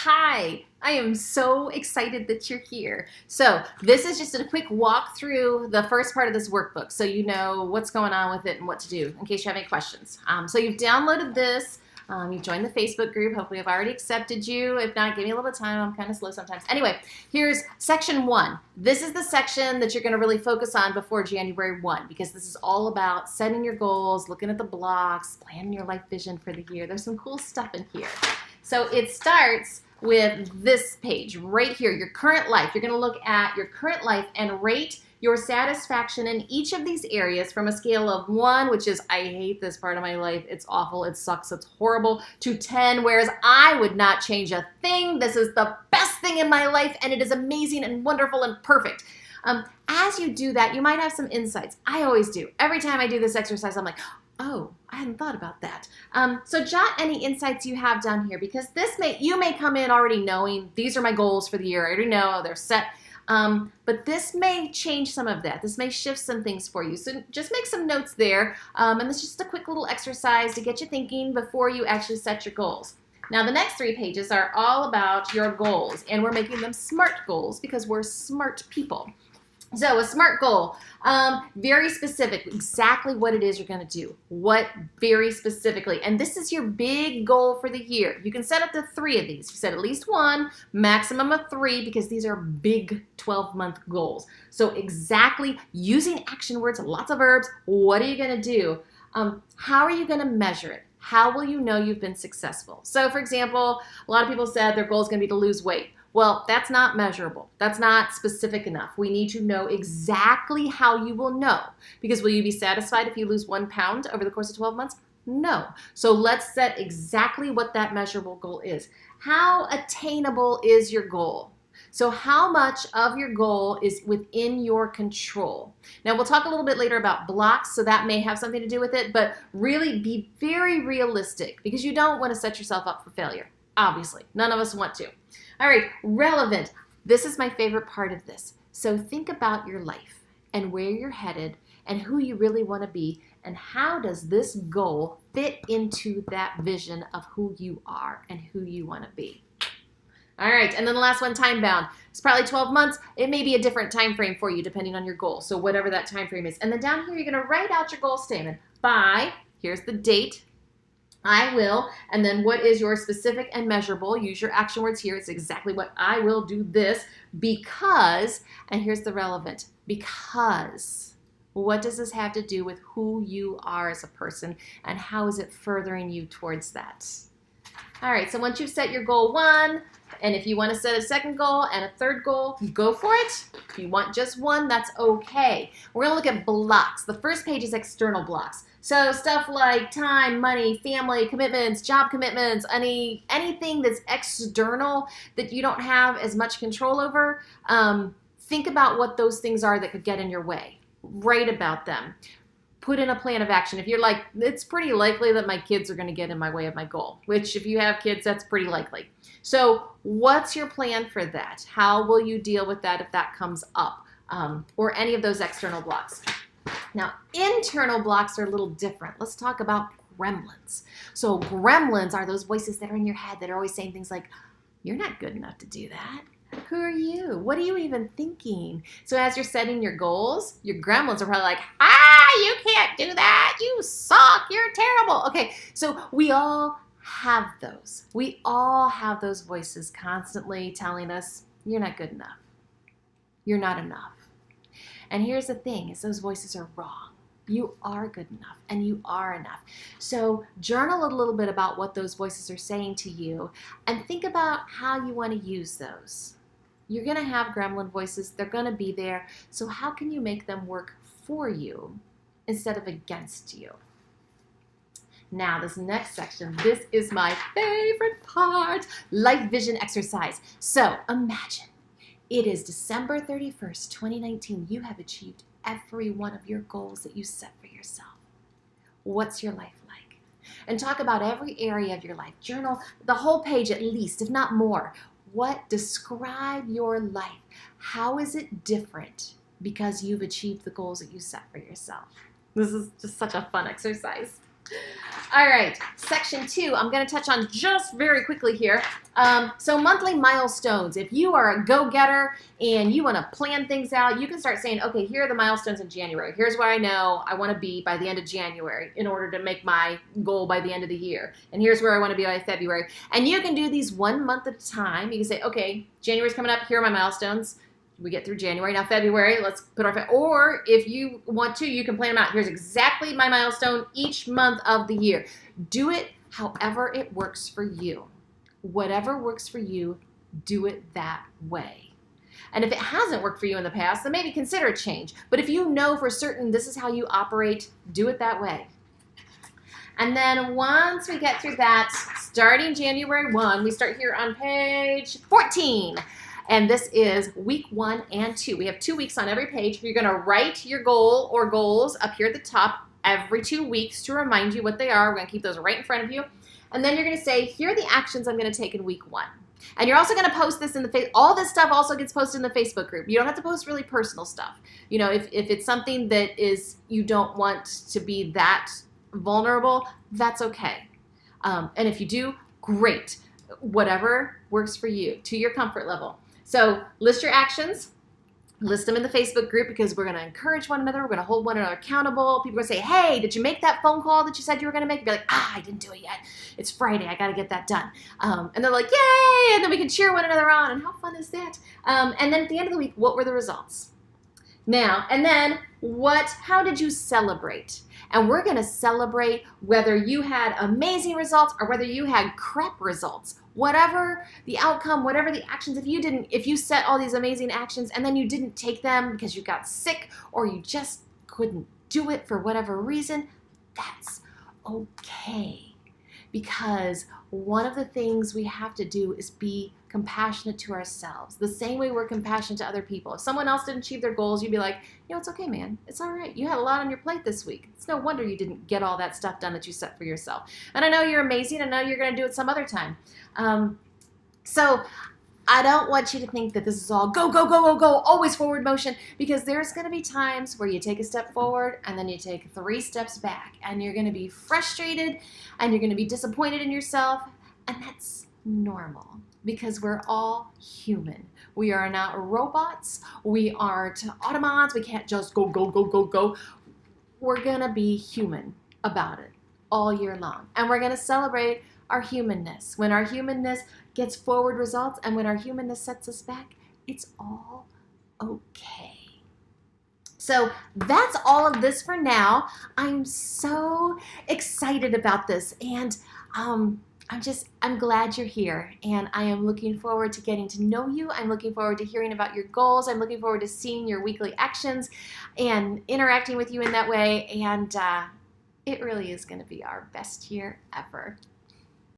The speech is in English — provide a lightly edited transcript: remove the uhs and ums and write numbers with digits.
Hi, I am so excited that you're here. So this is just a quick walk through the first part of this workbook so you know what's going on with it and what to do in case you have any questions. So you've downloaded this. You've joined the Facebook group. Hopefully I've already accepted you. If not, give me a little bit of time. I'm kind of slow sometimes. Anyway, here's section 1. This is the section that you're going to really focus on before January 1 because this is all about setting your goals, looking at the blocks, planning your life vision for the year. There's some cool stuff in here. So it starts with this page right here, your current life. You're going to look at your current life and rate your satisfaction in each of these areas from a scale of 1, which is I hate this part of my life, it's awful, it sucks, it's horrible, to 10, whereas I would not change a thing. This is the best thing in my life and it is amazing and wonderful and perfect. As you do that, you might have some insights. I always do. Every time I do this exercise, I'm like, oh, I hadn't thought about that. So jot any insights you have down here because you may come in already knowing these are my goals for the year. I already know they're set. But this may change some of that. This may shift some things for you. So just make some notes there. And it's just a quick little exercise to get you thinking before you actually set your goals. Now the next 3 pages are all about your goals and we're making them SMART goals because we're smart people. So a SMART goal, very specific, exactly what it is you're going to do. What very specifically. And this is your big goal for the year. You can set up to 3 of these. You set at least 1, maximum of 3 because these are big 12-month goals. So exactly using action words, lots of verbs, what are you going to do? How are you going to measure it? How will you know you've been successful? So for example, a lot of people said their goal is going to be to lose weight. Well, that's not measurable. That's not specific enough. We need to know exactly how you will know. Because will you be satisfied if you lose 1 pound over the course of 12 months? No. So let's set exactly what that measurable goal is. How attainable is your goal? So how much of your goal is within your control? Now we'll talk a little bit later about blocks, so that may have something to do with it, but really be very realistic because you don't want to set yourself up for failure. Obviously, none of us want to. All right, relevant. This is my favorite part of this. So think about your life and where you're headed and who you really want to be and how does this goal fit into that vision of who you are and who you want to be. All right, and then the last one, time bound. It's probably 12 months. It may be a different time frame for you depending on your goal. So whatever that time frame is. And then down here, you're going to write out your goal statement by, here's the date, I will, and then what is your specific and measurable? Use your action words here. It's exactly what I will do this because, and here's the relevant, because. What does this have to do with who you are as a person and how is it furthering you towards that? All right, so once you've set your goal 1, and if you want to set a second goal and a third goal, go for it. If you want just 1, that's okay. We're going to look at blocks. The first page is external blocks. So stuff like time, money, family, commitments, job commitments, anything that's external that you don't have as much control over, think about what those things are that could get in your way. Write about them. Put in a plan of action. If you're like, it's pretty likely that my kids are going to get in my way of my goal, which if you have kids, that's pretty likely. So what's your plan for that? How will you deal with that if that comes up? Or any of those external blocks. Now, internal blocks are a little different. Let's talk about gremlins. So gremlins are those voices that are in your head that are always saying things like, you're not good enough to do that. Who are you? What are you even thinking? So as you're setting your goals, your gremlins are probably like, you can't do that. You suck. You're terrible. Okay, so we all have those. We all have those voices constantly telling us, you're not good enough. You're not enough. And here's the thing, is those voices are wrong. You are good enough and you are enough. So journal a little bit about what those voices are saying to you and think about how you want to use those. You're going to have gremlin voices. They're going to be there. So how can you make them work for you instead of against you? Now, this next section, this is my favorite part, life vision exercise. So imagine it is December 31st, 2019. You have achieved every one of your goals that you set for yourself. What's your life like? And talk about every area of your life. Journal the whole page at least, if not more. Describe your life. How is it different because you've achieved the goals that you set for yourself? This is just such a fun exercise. All right, section 2, I'm going to touch on just very quickly here. So monthly milestones. If you are a go-getter and you want to plan things out, you can start saying, okay, here are the milestones in January. Here's where I know I want to be by the end of January in order to make my goal by the end of the year. And here's where I want to be by February. And you can do these 1 month at a time. You can say, okay, January's coming up. Here are my milestones. We get through January. Now February, let's put our, or if you want to, you can plan them out. Here's exactly my milestone each month of the year. Do it however it works for you. Whatever works for you, do it that way. And if it hasn't worked for you in the past, then maybe consider a change. But if you know for certain this is how you operate, do it that way. And then once we get through that, starting January 1, we start here on page 14. And this is week 1 and 2. We have 2 weeks on every page. You're going to write your goal or goals up here at the top every 2 weeks to remind you what they are. We're going to keep those right in front of you. And then you're going to say, here are the actions I'm going to take in week 1. And you're also going to post this in the all this stuff also gets posted in the Facebook group. You don't have to post really personal stuff. You know, if it's something that is you don't want to be that vulnerable, that's okay. And if you do, great. Whatever works for you to your comfort level. So list your actions, list them in the Facebook group because we're going to encourage one another. We're going to hold one another accountable. People are going to say, hey, did you make that phone call that you said you were going to make? Be like, I didn't do it yet. It's Friday. I got to get that done. And they're like, yay. And then we can cheer one another on. And how fun is that? And then at the end of the week, what were the results? Now, and then how did you celebrate? And we're going to celebrate whether you had amazing results or whether you had crap results. Whatever the outcome, whatever the actions, if you set all these amazing actions and then you didn't take them because you got sick or you just couldn't do it for whatever reason, that's okay. Because one of the things we have to do is be compassionate to ourselves. The same way we're compassionate to other people. If someone else didn't achieve their goals, you'd be like, you know, it's okay, man. It's all right. You had a lot on your plate this week. It's no wonder you didn't get all that stuff done that you set for yourself. And I know you're amazing. I know you're going to do it some other time. So I don't want you to think that this is all go, go, go, go, go, always forward motion, because there's going to be times where you take a step forward and then you take 3 steps back and you're going to be frustrated and you're going to be disappointed in yourself. And that's normal because we're all human. We are not robots. We aren't automatons. We can't just go, go, go, go, go. We're going to be human about it all year long. And we're going to celebrate our humanness. When our humanness gets forward results and when our humanness sets us back, it's all okay. So that's all of this for now. I'm so excited about this, and I'm glad you're here, and I am looking forward to getting to know you. I'm looking forward to hearing about your goals. I'm looking forward to seeing your weekly actions and interacting with you in that way, and it really is going to be our best year ever.